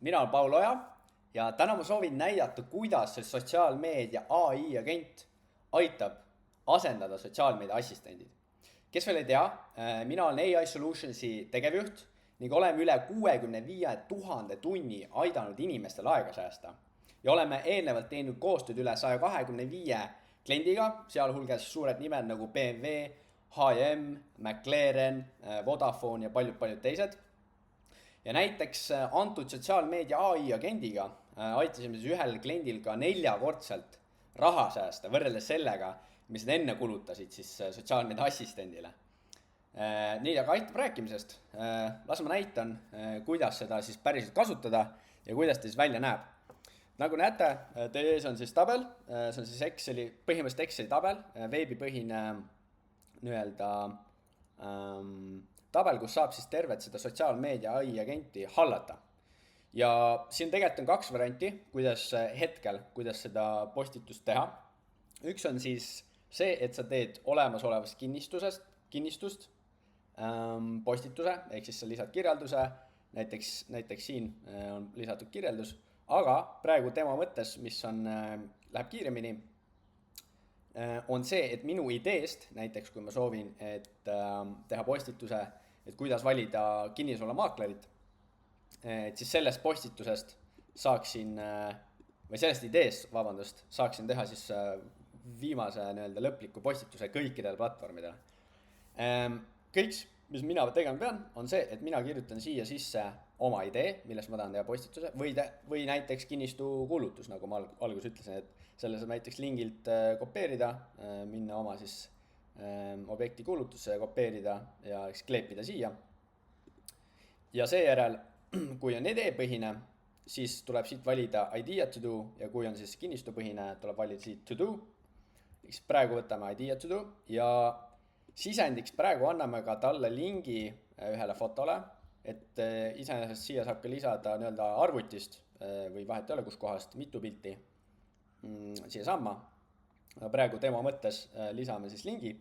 Mina olen Paul Oja ja täna ma soovin näidata, kuidas see sotsiaalmeedia AI agent aitab asendada sotsiaalmeedia assistendid. Kes veel ei tea, mina olen AI Solutionsi tegevjuht ning oleme üle 65 000 tunni aidanud inimestel aega säästa. Ja oleme eelnevalt teinud koostööd üle 125 kliendiga, sealhulgas suured nimed nagu BMW, H&M, McLaren, Vodafone ja paljud teised. Ja näiteks antud sotsiaalmeedia AI agendiga aitasime siis ühel kliendil ka 4-kordselt raha säästa võrreldes sellega, mis nad enne kulutasid siis sotsiaalmeedia assistendile. Nii, aga aitab rääkimisest. Las ma näitan, kuidas seda siis päriselt kasutada ja kuidas ta siis välja näeb. Nagu näete, teie ees on siis tabel, see on siis põhimõtteliselt Exceli tabel, veebipõhine tabel, kus saab siis tervet seda sotsiaalmeedia AI agenti hallata. Ja siin tegelikult on 2 varianti, kuidas seda postitust teha. Üks on siis see, et sa teed olemasolevast kinnistust postituse, ehk siis sa lisad kirjelduse, näiteks siin on lisatud kirjeldus, aga praegu tema mõttes, mis läheb kiiremini, on see, et minu ideest, näiteks kui ma soovin, et teha postituse, et kuidas valida kinnisvaramaaklerit, et siis sellest postitusest saaksin teha siis viimase lõpliku postituse kõikidele platvormidele. Kõik, mis mina tegema pean, on see, et mina kirjutan siia sisse oma idee, millest ma tahan teha postituse, või näiteks kinnistu kuulutus, nagu ma alguses ütlesin, et selle saab näiteks lingilt kopeerida, minna oma siis objekti kuulutusse ja kopeerida ja kleepida siia. Ja seejärel, kui on ideepõhine, siis tuleb siit valida idea to do ja kui on siis kinnistupõhine, tuleb valida siit to do. Praegu võtame idea to do ja sisendiks praegu anname ka talle lingi ühele fotole, et iseenesest siia saab ka lisada arvutist või vahet ei ole, kus kohast mitu pilti siia samma. Praegu tema mõttes lisame siis lingi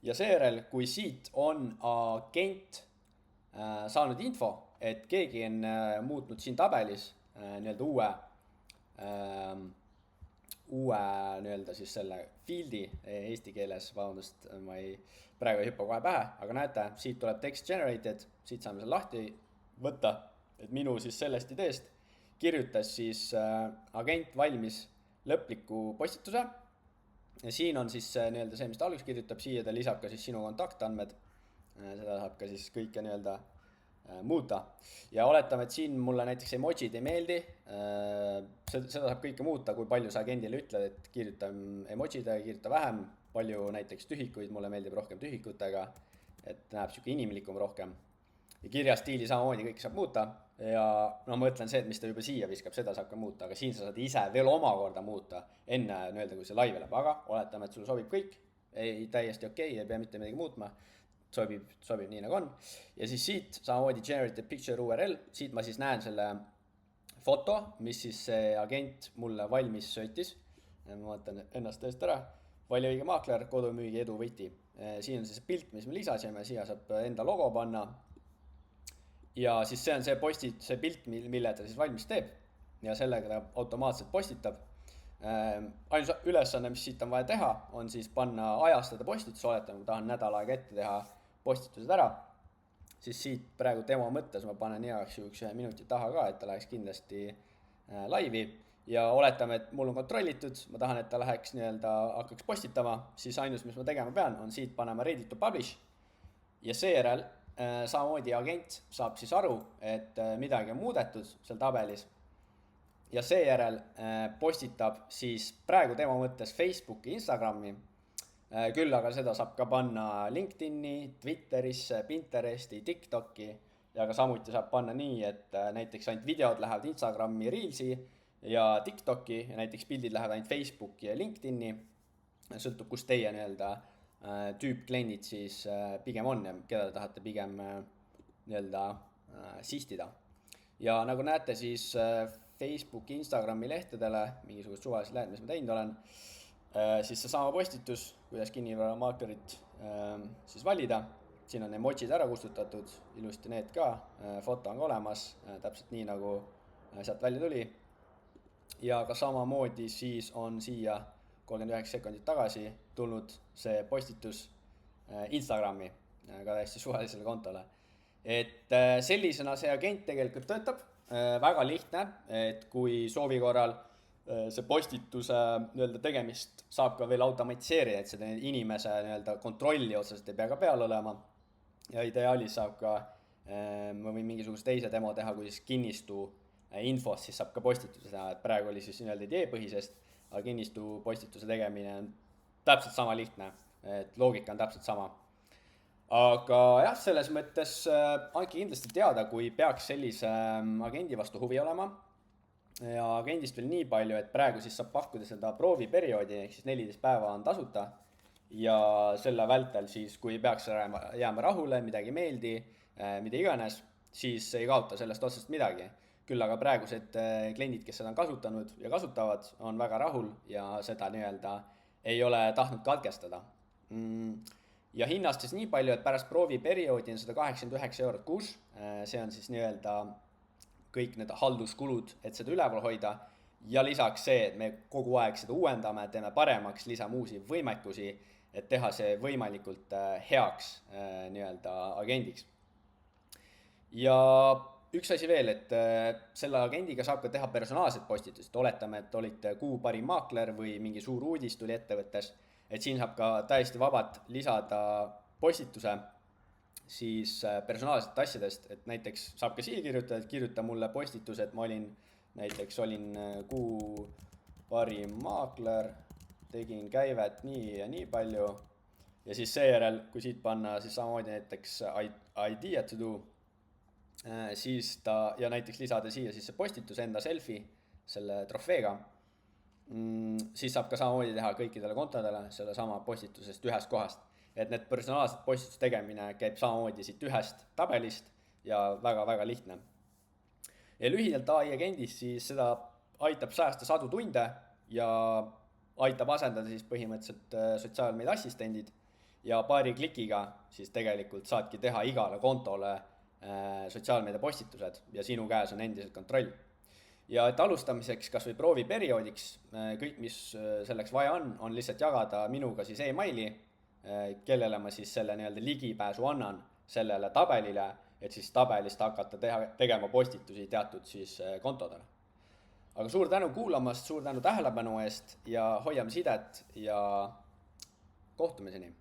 ja seejärel, kui siit on agent saanud info, et keegi on muutnud siin tabelis uue siis selle field'i eesti keeles, vabandust, praegu ei hüppa kohe pähe, aga näete, siit tuleb text generated, siit saame selle lahti võtta, et minu siis sellest ideest kirjutas siis agent valmis lõpliku postituse. Ja siin on siis see, mis ta alguses kirjutab, siia ta lisab ka siis sinu kontaktandmed, seda saab ka siis kõike muuta. Ja oletame, et siin mulle näiteks emojid ei meeldi, seda saab kõike muuta, kui palju sa agendile ütled, et kirjuta emojidega, kirjuta vähem, palju näiteks tühikuid, mulle meeldib rohkem tühikutega, et näeb siuke inimlikum rohkem. Ja kirjastiili samamoodi kõike saab muuta ja ma mõtlen see, et mis ta juba siia viskab, seda saab ka muuta, aga siin sa saad ise veel omakorda muuta enne, kui see live läheb, aga oletame, et sulle sobib kõik, täiesti okei, ei pea mitte midagi muutma. Sobib nii nagu on. Ja siis siit samamoodi generated picture URL, siit ma siis näen selle foto, mis siis see agent mulle valmis söötis. Ma vaatan ennast tõesti ära. Vali õige maakler, kodumüügi edu võti. Siin on siis pilt, mis me lisasime, siia saab enda logo panna. Ja siis see on see pilt, mille ta siis valmis teeb. Ja sellega ta automaatselt postitab. Ainus ülesanne, mis siit on vaja teha, on siis panna ajastada postitus, oletame, ma tahan nädal aega ette teha postitused ära, siis siit praegu tema mõttes ma panen heaks üks 1 minuti taha ka, et ta läheks kindlasti laivi ja oletame, et mul on kontrollitud, ma tahan, et ta läheks hakkaks postitama, siis ainus, mis ma tegema pean, on siit panema ready to publish ja seejärel samamoodi agent saab siis aru, et midagi on muudetud seal tabelis ja seejärel postitab siis praegu tema mõttes Facebooki, Instagrami, küll aga seda saab ka panna LinkedIni, Twitterisse, Pinteresti, TikToki ja ka samuti saab panna nii, et näiteks ainult videod lähevad Instagrami Reelsi ja TikToki ja näiteks pildid lähevad ainult Facebooki ja LinkedIni. Sõltub, kus teie tüüp kliendid siis pigem on ja keda tahate pigem sihtida. Ja nagu näete, siis Facebooki, Instagrami lehtedele, mingisugust suvalised lehed, mis ma teinud olen, siis see sama postitus, kuidas kinnisvaramaaklerit siis valida. Siin on emojid ära kustutatud, ilusti need ka, foto on ka olemas, täpselt nii nagu sealt välja tuli. Ja ka samamoodi siis on siia 39 sekundit tagasi tulnud see postitus Instagrami ka täiesti suvalisele kontole. Et sellisena see agent tegelikult töötab, väga lihtne, et kui soovi korral see postituse nii-öelda tegemist saab ka veel automatiseerida, et seda inimese nii-öelda kontrolli otseselt ei pea ka peal olema. Ja ideaalis saab ka, ma võin mingisuguse teise demo teha, kui siis kinnistu infost siis saab ka postituse teha, et praegu oli siis nii-öelda ideepõhisest, aga kinnistu postituse tegemine on täpselt sama lihtne, et loogika on täpselt sama. Aga jah, selles mõttes andke kindlasti teada, kui peaks sellise agendi vastu huvi olema. Ja agendist veel nii palju, et praegu siis saab pakkuda seda prooviperioodi, ehk siis 14 päeva on tasuta. Ja selle vältel siis, kui peaks jääma rahule, midagi ei meeldi, mida iganes, siis ei kaota sellest otsest midagi. Küll aga praegused kliendid, kes seda on kasutanud ja kasutavad, on väga rahul ja seda nii-öelda ei ole tahtnud katkestada. Ja hinnast siis nii palju, et pärast prooviperioodi on 189 € kuus. See on siis nii-öelda kõik need halduskulud, et seda üleval hoida. Ja lisaks see, et me kogu aeg seda uuendame, teeme paremaks, lisame uusi võimekusi, et teha see võimalikult heaks nii-öelda agendiks. Ja üks asi veel, et selle agendiga saab ka teha personaalset postitust. Oletame, et olite kuu parim maakler või mingi suur uudis tuli ettevõttes. Et siin saab ka täiesti vabalt lisada postituse siis personaalsete asjadest, et näiteks saab ka siia kirjutada, et kirjuta mulle postitus, et ma olin kuu parim maakler, tegin käivet nii ja nii palju ja siis seejärel, kui siit panna siis samamoodi näiteks idea to do, siis ja näiteks lisada siia siis see postitus enda selfie selle trofeega, siis saab ka samamoodi teha kõikidele kontodele selle sama postitusest ühest kohast. Et need personaalsed postituse tegemine käib samamoodi siit ühest tabelist ja väga-väga lihtne. Ja lühidalt AI agendist siis seda aitab säästa sadu tunde ja aitab asendada siis põhimõtteliselt sotsiaalmeedia assistendid ja paari klikiga siis tegelikult saadki teha igale kontole sotsiaalmeedia postitused ja sinu käes on endiselt kontroll. Ja et alustamiseks kas või prooviperioodiks, kõik mis selleks vaja on lihtsalt jagada minuga siis e-maili, kellele ma siis selle nii-öelda ligipääsu annan sellele tabelile, et siis tabelist hakata tegema postitusi teatud siis kontodele. Aga suur tänu kuulamast, suur tänu tähelepanu eest ja hoiame sidet ja kohtumiseni!